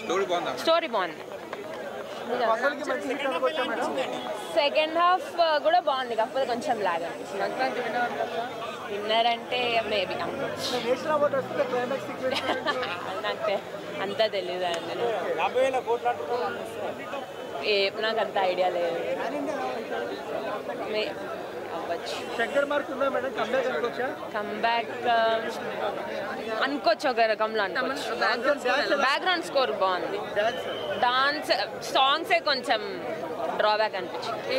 Story బాగుంది. Second half కూడా బాగుంది, కాకపోతే కొంచెం లాగ్ అనిపిస్తుంది. విన్నర్ అంటే మేబీ నాకు అంతా తెలీదు అండి, నాకు అంత ఐడియా లేదు. కంబ్యాక్ అనుకోవచ్చు, ఒక రకంలో అనుకోవచ్చు. బ్యాక్గ్రౌండ్ స్కోర్ బాగుంది, డాన్స్ సాంగ్సే కొంచెం డ్రాబ్యాక్ అనిపించింది.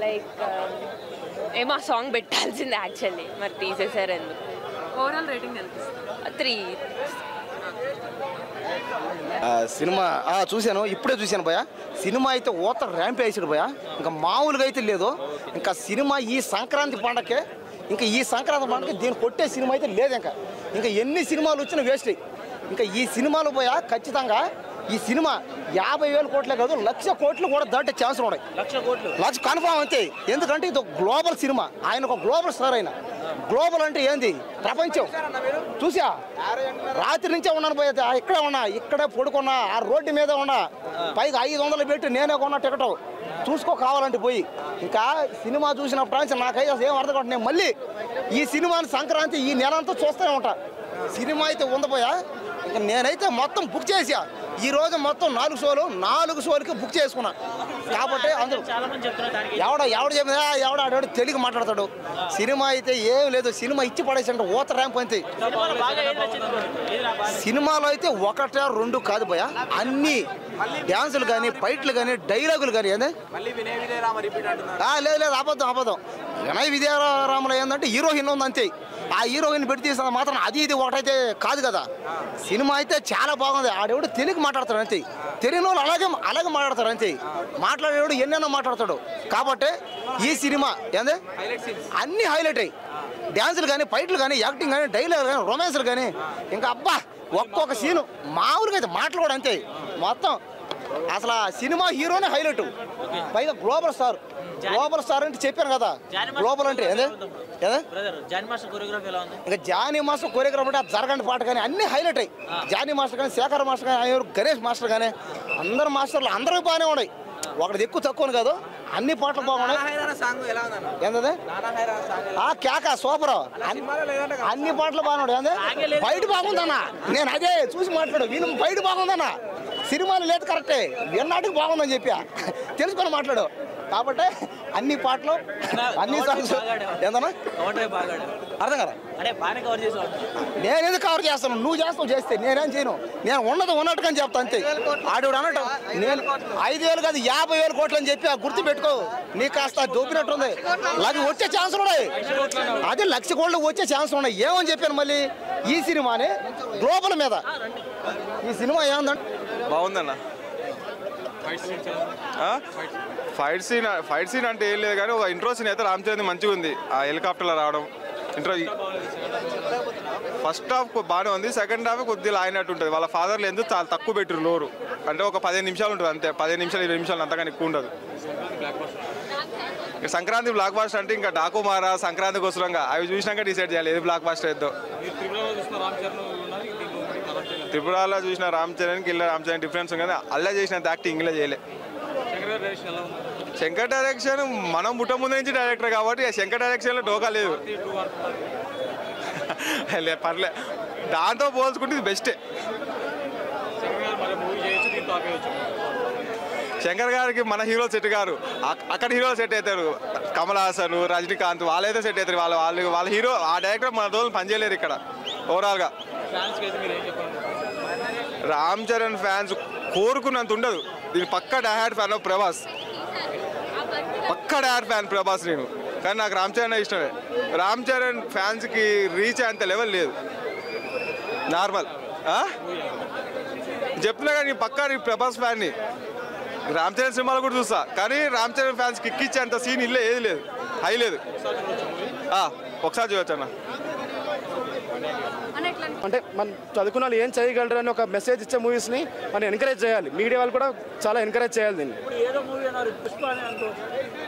లైక్ ఏమో ఆ సాంగ్ పెట్టాల్సిందే యాక్చువల్లీ, మరి తీసేసారు ఎందుకు. ఓవరాల్ రేటింగ్ అనిపిస్తుంది 3. సినిమా చూశాను, ఇప్పుడే చూశాను భయ. సినిమా అయితే ఓత ర్యాంప్ వేసాడు భయ, ఇంకా మామూలుగా అయితే లేదు. ఇంకా సినిమా ఈ సంక్రాంతి పండగకే, ఇంకా ఈ సంక్రాంతి పండగకి దీన్ని కొట్టే సినిమా అయితే లేదు. ఇంకా ఎన్ని సినిమాలు వచ్చినా వేస్ట్. ఇంకా ఈ సినిమాలు భయ ఖచ్చితంగా ఈ సినిమా 50,000 కోట్లే కాదు, 1,00,000 కోట్లు కూడా దాటే ఛాన్సులు ఉన్నాయి. 1,00,000 కన్ఫామ్ అంతే. ఎందుకంటే ఇది ఒక గ్లోబల్ సినిమా, ఆయన ఒక గ్లోబల్ స్టార్. అయినా గ్లోబల్ అంటే ఏంది, ప్రపంచం. చూసా రాత్రి నుంచే ఉన్నాను పోయి, ఇక్కడే ఉన్నా, ఇక్కడే పడుకున్నా, ఆ రోడ్డు మీద ఉన్నా. పైగా 500 పెట్టి నేనే కొన్నా టికెట్, చూసుకో కావాలంటే పోయి. ఇంకా సినిమా చూసినప్పుడు నాకైతే ఏం అర్థం కావట్లేదు. నేను మళ్ళీ ఈ సినిమాని సంక్రాంతి ఈ నెలంతా చూస్తూనే ఉంటా. సినిమా అయితే ఉందిపోయా, ఇంకా నేనైతే మొత్తం బుక్ చేసా. ఈ రోజు మొత్తం 4 షోలకి బుక్ చేసుకున్నా. కాబట్టి అందరూ ఎవడు చెప్పినా ఆడాడు తెలుగు మాట్లాడతాడు. సినిమా అయితే ఏం లేదు, సినిమా ఇచ్చి పడేసంటే ఓత ర్యాంప్ అంతే. సినిమాలో అయితే 1, 2 కాదు భయ, అన్ని డ్యాన్సులు కానీ, ఫైట్లు కానీ, డైలాగులు కానీ. లేదు అబద్ధం. వినయ్ విజయరామలో ఏంటంటే హీరోయిన్ ఉంది అంతే. ఆ హీరోయిన్ పెట్టి తీసిన మాత్రం అది ఇది ఒకటైతే కాదు కదా. సినిమా అయితే చాలా బాగుంది. ఆడేవాడు తెలుగు మాట్లాడతాడు అంతే, తెలియని వాళ్ళు అలాగే మాట్లాడతాడు అంతే. మాట్లాడేవాడు ఎన్నెన్నో మాట్లాడతాడు. కాబట్టి ఈ సినిమా ఏంది అన్నీ హైలైట్ అయ్యి, డ్యాన్సులు కానీ, ఫైట్లు కానీ, యాక్టింగ్ కానీ, డైలాగ్ కానీ, రొమాన్స్లు కానీ, ఇంకా అబ్బా ఒక్కొక్క సీను మామూలుగా అయితే మాటలు కూడా అంతే. మొత్తం అసలు సినిమా హీరోనే హైలైట్. పైగా గ్లోబల్ స్టార్ అంటే చెప్పాను కదా. గ్లోబల్ అంటే ఇంకా జానీ మాస్టర్ కొరియోగ్రాఫ్ అంటే జరగండి పాట కానీ అన్ని హైలైట్ అయ్యి. జానీ మాస్టర్ కానీ, శేఖర్ మాస్టర్ కానీ, గణేష్ మాస్టర్ కానీ, అందరు మాస్టర్లు అందరూ బాగానే ఉన్నాయి. ఒకటి ఎక్కువ తక్కువ కాదు, అన్ని పాటలు బాగున్నాయి. ఏంటది కేక సూపర్, అన్ని పాటలు బాగున్నాడు. బయట బాగుందన్న, నేను అదే చూసి మాట్లాడు. వీళ్ళు బయట బాగుందన్న, సినిమాలు లేదు కరెక్టే, ఎన్నాటికి బాగుందని చెప్పా తెలుసుకొని మాట్లాడు. కాబట్టి అన్ని పాటలు, అన్ని సాంగ్స్ ఏందన్నా అర్థం కదా. నేను ఎందుకు కవర్ చేస్తాను, నువ్వు చేస్తే నేనేం చేయను. నేను ఉన్నట్టుగా చెప్తా అంతే. ఆడేవాడు అన్నట్టు నేను 5,000 కాదు 50,000 కోట్లు అని చెప్పి గుర్తు పెట్టుకో. నీకు కాస్త దొబ్బినట్టుంది. అది వచ్చే ఛాన్సులు ఉన్నాయి, అది 1,00,000 కోట్లు వచ్చే ఛాన్సులు ఉన్నాయి. ఏమని చెప్పాను మళ్ళీ ఈ సినిమాని గ్లోబల్ మీద. ఈ సినిమా ఏముందంటే బాగుందన్న. ఫైట్ సీన్ అంటే ఏం లేదు కానీ ఒక ఇంట్రో సీన్ అయితే రామ్ చరణ్ మంచిగా ఉంది. ఆ హెలికాప్టర్లో రావడం ఇంట్రో ఫస్ట్ హాఫ్ బాగానే ఉంది, సెకండ్ హాఫ్ కొద్దిగా లాగినట్టు ఉంటుంది. వాళ్ళ ఫాదర్లు ఎందుకు చాలా తక్కువ పెట్టారు లోరు, అంటే ఒక 15 నిమిషాలు ఉంటుంది అంతే. 15 నిమిషాలు 20 నిమిషాలు అంతగాని ఎక్కువ ఉండదు. సంక్రాంతి బ్లాక్ బాస్టర్ అంటే ఇంకా డాకుమారా సంక్రాంతికి వస్తున్నాగా అవి చూసినాక డిసైడ్ చేయాలి ఏది బ్లాక్ బాస్టర్ ఏదో. త్రిపురలో చూసిన రామ్ చరణ్కి ఇలా రామ్ చరణ్ డిఫరెన్స్ ఉంది, అల్లా చేసినంత యాక్టింగ్ ఇలా చేయలే. శంకర్ డైరెక్షన్ మనం పుట్ట ముందు నుంచి డైరెక్టర్ కాబట్టి శంకర్ డైరెక్షన్లో డోకా లేదు. పర్లే, దాంతో పోల్చుకుంటే ఇది బెస్టే. శంకర్ గారికి మన హీరో సెట్ గారు, అక్కడ హీరోలు సెట్ అవుతారు. కమల్ హాసన్, రజనీకాంత్ వాళ్ళైతే సెట్ అవుతారు. వాళ్ళ హీరో ఆ డైరెక్టర్ మన రోజులు పనిచేయలేరు ఇక్కడ ఓవరాల్గా. రామ్ చరణ్ ఫ్యాన్స్ కోరుకున్నంత ఉండదు. దీని పక్కా డైహార్డ్ ఫ్యాన్ ఆఫ్ ప్రభాస్, పక్కా డైహార్డ్ ఫ్యాన్ ప్రభాస్ నేను. కానీ నాకు రామ్ చరణ్ ఇష్టమే. రామ్ చరణ్ ఫ్యాన్స్కి రీచ్ అయ్యేంత లెవెల్ లేదు, నార్మల్. చెప్తున్నా కానీ పక్కా ప్రభాస్ ఫ్యాన్ని. రామ్ చరణ్ సినిమాలు కూడా చూస్తా, కానీ రామ్ చరణ్ ఫ్యాన్స్ కిక్ ఇచ్చేంత సీన్ ఇల్లే ఏది లేదు, హై లేదు. ఒకసారి చూడొచ్చు అన్న. అంటే మనం చదువుకున్న వాళ్ళు ఏం చేయగలరు అని ఒక మెసేజ్ ఇచ్చే మూవీస్ని మనం ఎంకరేజ్ చేయాలి. మీడియా వాళ్ళు కూడా చాలా ఎంకరేజ్ చేయాలి దీన్ని.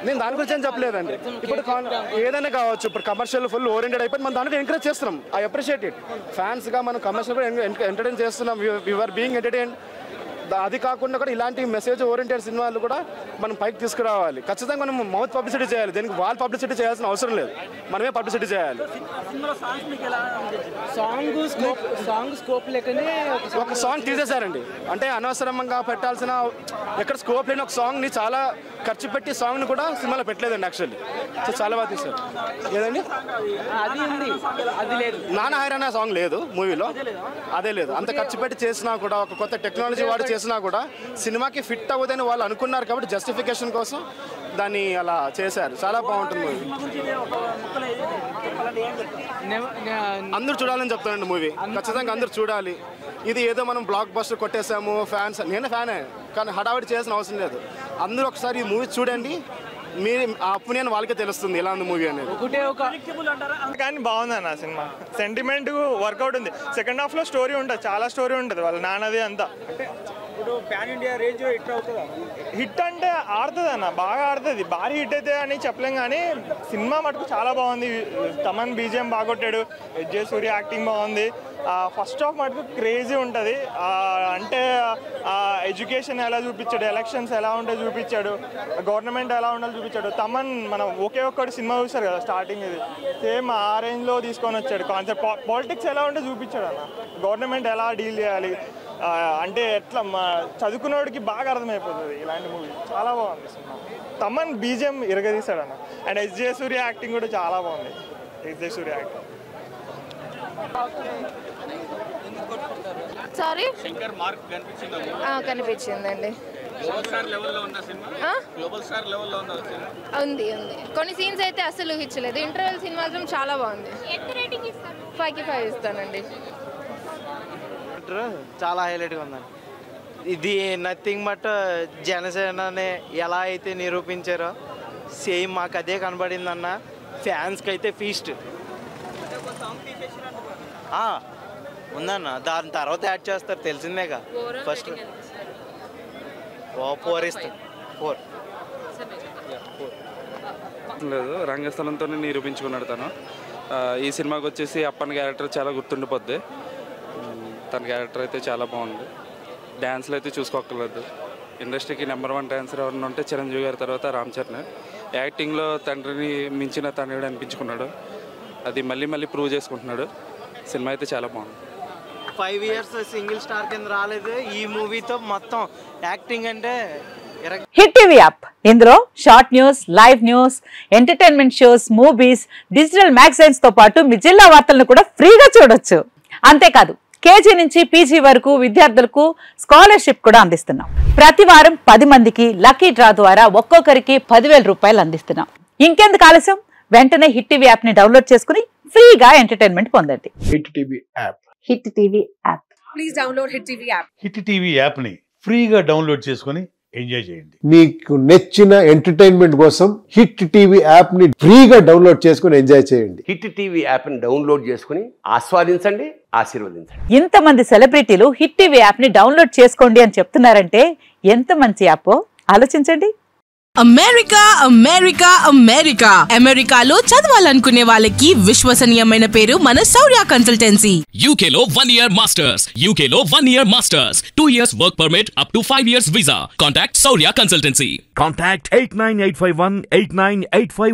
నేను దాని గురించి ఏం చెప్పలేదండి. ఇప్పుడు ఏదైనా కావచ్చు, ఇప్పుడు కమర్షియల్ ఫుల్ ఓరియంటెడ్ అయిపోయి మనం దానికి ఎంకరేజ్ చేస్తున్నాం. I appreciate it. ఫ్యాన్స్గా మనం కమర్షియల్ కూడా ఎంటర్టైన్ చేస్తున్నాం. You are being entertain. అది కాకుండా కూడా ఇలాంటి మెసేజ్ ఓరియంటెడ్ సినిమాలు కూడా మనం పైకి తీసుకురావాలి. ఖచ్చితంగా మనం మౌత్ పబ్లిసిటీ చేయాలి. దీనికి వాల్ పబ్లిసిటీ చేయాల్సిన అవసరం లేదు, మనమే పబ్లిసిటీ చేయాలి. ఒక సాంగ్ తీసేశారండి. అంటే అనవసరంగా పెట్టాల్సిన ఎక్కడ స్కోప్ లేని ఒక సాంగ్ని చాలా ఖర్చు పెట్టి సాంగ్ని కూడా సినిమాలో పెట్టలేదండి. యాక్చువల్లీ చాలా బాగా తీశారు. ఏదండి నాన్న హైరానా సాంగ్ లేదు మూవీలో, అదే లేదు. అంత ఖర్చు పెట్టి చేసినా కూడా, ఒక కొత్త టెక్నాలజీ వాడి చేసినా కూడా సినిమాకి ఫిట్ అవ్వదని వాళ్ళు అనుకున్నారు కాబట్టి జస్టిఫికేషన్ కోసం దాన్ని అలా చేశారు. చాలా బాగుంటుంది మూవీ. అందరూ చూడాలని చెప్తానండి మూవీ. ఖచ్చితంగా అందరూ చూడాలి. ఇది ఏదో మనం బ్లాక్ బస్టర్ కొట్టేసాము ఫ్యాన్స్, నేను ఫ్యానే కానీ హడావిడి చేయాల్సిన అవసరం లేదు. అందరూ ఒకసారి ఈ మూవీ చూడండి, మీ ఒపీనియన్ వాళ్ళకే తెలుస్తుంది ఎలా ఉంది మూవీ అనేది. కానీ బాగుంది అన్న సినిమా. సెంటిమెంట్ వర్కౌట్ ఉంది. సెకండ్ హాఫ్ లో స్టోరీ ఉంటుంది, చాలా స్టోరీ ఉంటుంది వాళ్ళ నాన్నది అంతా. ఇప్పుడు ప్యాన్ ఇండియా రేంజ్ హిట్ అవుతుందా? హిట్ అంటే ఆడుతుంది అన్న, బాగా ఆడుతుంది. భారీ హిట్ అయితే అని చెప్పలేం కానీ సినిమా మటుకు చాలా బాగుంది. తమన్ బీజిఎం బాగా కొట్టాడు, ఎస్జే సూర్య యాక్టింగ్ బాగుంది. ఫస్ట్ హాఫ్ మటుకు క్రేజీ ఉంటుంది. అంటే ఎడ్యుకేషన్ ఎలా చూపించాడు, ఎలక్షన్స్ ఎలా ఉంటే చూపించాడు, గవర్నమెంట్ ఎలా ఉండాలో చూపించాడు. తమన్ మనం ఒకే ఒక్కటి సినిమా చూస్తారు కదా స్టార్టింగ్, ఇది సేమ్ ఆ రేంజ్లో తీసుకొని వచ్చాడు. కాన్సెప్ట్ పాలిటిక్స్ ఎలా ఉంటే చూపించాడు అన్న, గవర్నమెంట్ ఎలా డీల్ చేయాలి అంటే ఎట్లా చదువుకున్నోడికి బాగా అర్థమైపోతుంది. ఇలాంటి మూవీ చాలా బాగుంది సినిమా. తమన్ బీజిఎం ఇరగదీశాడు అన్న. అండ్ ఎస్జే సూర్య యాక్టింగ్ కూడా చాలా బాగుంది. ఎస్జే సూర్య యాక్టింగ్ సారీ కనిపించిందండి. ఉంది ఉంది. కొన్ని సీన్స్ అయితే అసలు ఇచ్చలేదు. ఇంటర్వెల్ సీన్ మాత్రం చాలా బాగుంది. 5కి 5 ఇస్తానండి. చాలా హైలైట్గా ఉందండి. ఇది నథింగ్ బట్ జనసేనని ఎలా అయితే నిరూపించారో సేమ్ మాకు అదే కనబడిందన్న. ఫ్యాన్స్కి అయితే ఫీస్ట్ ఉందన్న. దాని తర్వాత యాడ్ చేస్తారు తెలిసిందేగా. ఫస్ట్ 4 ఇస్తారు. 4 లేదు, రంగస్థలంతో నిరూపించుకున్నాడు తను. ఈ సినిమాకి వచ్చేసి అప్పన్ క్యారెక్టర్ చాలా గుర్తుండిపోద్ది. తన క్యారెక్టర్ అయితే చాలా బాగుంది. డ్యాన్స్లో అయితే చూసుకోక్కర్లేదు. ఇండస్ట్రీకి నెంబర్ 1 డ్యాన్సర్ ఎవరైనా ఉంటే చిరంజీవి గారి తర్వాత రామ్ చరణ్. యాక్టింగ్లో తండ్రిని మించిన తనయుడు అనిపించుకున్నాడు. అది మళ్ళీ మళ్ళీ ప్రూవ్ చేసుకుంటున్నాడు. సినిమా అయితే చాలా బాగుంది. 5 ఇయర్స్ సింగిల్ స్టార్ కింద రాలేదు. ఈ మూవీతో మొత్తం యాక్టింగ్ అంటే హిట్ టీవీ యాప్. ఇందులో short news, live news, entertainment shows, movies, digital magazines తో పాటు మీ జిల్లా వార్తలను కూడా ఫ్రీగా చూడొచ్చు. అంతేకాదు కేజీ నుంచి పీజీ వరకు విద్యార్థులకు స్కాలర్షిప్ కూడా అందిస్తున్నాం. ప్రతి వారం 10 మందికి లక్కీ డ్రా ద్వారా ఒక్కొక్కరికి 10,000 రూపాయలు అందిస్తున్నాం. ఇంకెందుకు ఆలస్యం, వెంటనే హిట్ టీవీ యాప్ ని డౌన్లోడ్ చేసుకుని ఫ్రీగా ఎంటర్టైన్మెంట్ పొందండి. Hit TV app. Hit TV app. Please download hit TV app. Hit TV app ని ఫ్రీగా డౌన్లోడ్ చేసుకుని ఎంజాయ్ చేయండి. మీకు నచ్చిన ఎంటర్టైన్మెంట్ కోసం హిట్ టీవీ యాప్ ని ఫ్రీగా డౌన్లోడ్ చేసుకుని ఎంజాయ్ చేయండి. హిట్ టీవీ యాప్ ని డౌన్లోడ్ చేసుకుని ఆస్వాదించండి, ఆశీర్వదించండి. ఇంతమంది సెలబ్రిటీలు హిట్ టీవీ యాప్ ని డౌన్లోడ్ చేసుకోండి అని చెప్తున్నారంటే ఎంత మంచి యాప్ ఆలోచించండి. అమెరికా అమెరికా అమెరికా అమెరికాలో చదవాలనుకునే వాళ్ళకి విశ్వసనీయమైన పేరు మన శౌర్య కన్సల్టెన్సీ. UK లో 1 year masters, UK లో 1 year masters, 2 years work permit up to 5 years visa. Contact Shaurya Consultancy. Contact 89851 89851.